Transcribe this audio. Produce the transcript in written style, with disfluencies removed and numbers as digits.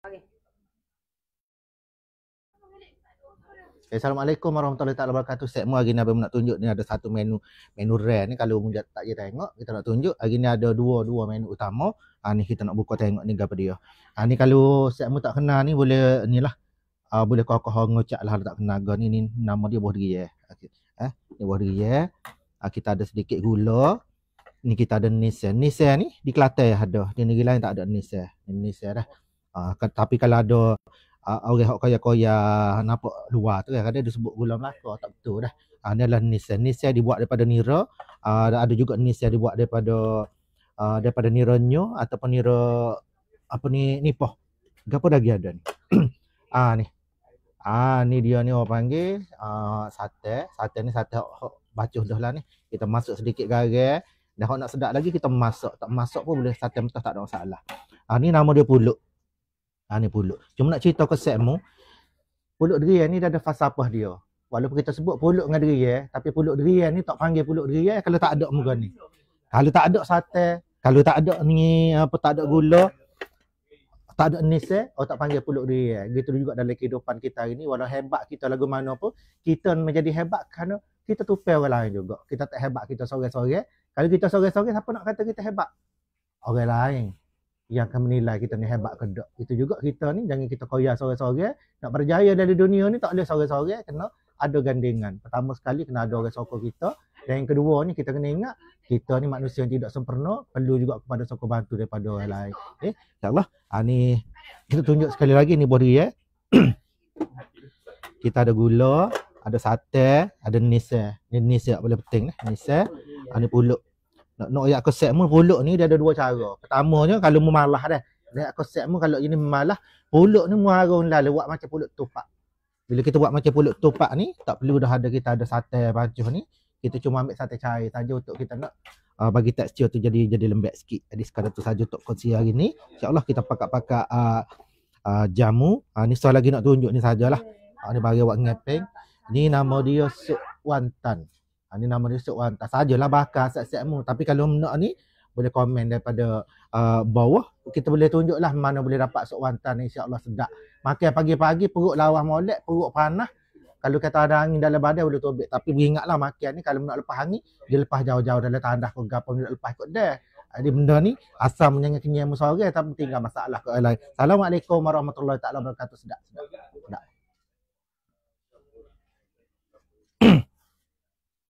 Okey. Assalamualaikum warahmatullahi taala wabarakatuh. Set mu hari ni abang nak tunjuk ni ada satu menu rare ni kalau mu tak je tengok kita nak tunjuk. Hari ni ada dua menu utama. Ni kita nak buka tengok ni gapo dia. Ni kalau set mu tak kenal ni boleh inilah boleh kau ngocak lah tak kenal ni nama dia buah durian. Okey. Ni buah durian. Kita ada sedikit gula. Ni kita ada nissan. Nissan ni di Kelantan ada. Di negeri lain tak ada nissan. Ni nissan dah. Tapi kalau ada orang hok kaya-kaya nampak luar tu kan kadang dia sebut gula Melaka tak betul dah. Ni adalah nissan. Nissan dibuat daripada nira. Ada juga nissan dibuat daripada nira nyo ataupun nira apa ni nipah. Gapo lagi ada ni? Ni. Ni dia ni orang panggil sate. Sate ni sate hok bacuh dah lah ni. Kita masuk sedikit garam. Dah hok nak sedap lagi kita masak. Tak masak pun boleh sate mentah tak ada masalah. Ni nama dia pulut. Ni pulut. Cuma nak cerita ke set mu, pulut durian ni dah ada falsafah dia. Walaupun kita sebut pulut dengan durian, tapi pulut durian ni tak panggil pulut durian kalau tak ada muka ni. Kalau tak ada sate, kalau tak ada ni apa tak ada gula, tak ada nissan, tak panggil pulut durian. Gitu juga dalam kehidupan kita hari ni, walau hebat kita lagu mana pun, kita menjadi hebat kerana kita tupai orang lain juga. Kita tak hebat kita sorang-sorang. Kalau kita sorang-sorang, siapa nak kata kita hebat? Orang lain yang akan menilai kita ni hebat ke tak. Itu juga kita ni jangan kita koyak sorang-sorang. Nak berjaya dari dunia ni tak boleh sorang-sorang, kena ada gandengan. Pertama sekali kena ada orang sokong kita. Dan yang kedua ni kita kena ingat kita ni manusia yang tidak sempurna, perlu juga kepada sokong bantu daripada orang lain. InsyaAllah. Ni kita tunjuk sekali lagi ni buah durian. Kita ada gula, ada sate, ada nissan. Ni nissan boleh penting ni. Nissan, ni pulut. Nak ayak konsep mu pulut ni dia ada dua cara. Pertamanya kalau mu malah dah. Ayak konsep mu kalau ini malah pulut ni mu harun lah buat macam pulut tupak. Bila kita buat macam pulut tupak ni tak perlu dah ada kita ada sate bacuh ni. Kita cuma ambil sate cair saja untuk kita nak bagi tekstur tu jadi lembek sikit. Jadi sekadar tu saja untuk kongsi hari ni. Insya-Allah kita pakat-pakat jamu. Ni soal lagi nak tunjuk ni sajalah. Ni bagi awak ngepeng. Ni nama dia sup wantan. Ni nama dia sup wantan. Sajalah bakar set-set mu. Tapi kalau nak ni boleh komen daripada bawah. Kita boleh tunjuklah mana boleh dapat sup wantan ni, insya-Allah sedap. Makan pagi-pagi perut lawas molek, perut panas. Kalau kata ada angin dalam badan boleh tobek. Tapi beringatlah makan ni kalau nak lepas angin, dia lepas jauh-jauh dalam tandas ke gapo nak lepas kot dah. Jadi benda ni asam menyanyi kenyang mu sorang tapi tinggal masalah ke lain. Assalamualaikum warahmatullahi taala wabarakatuh. Sedap.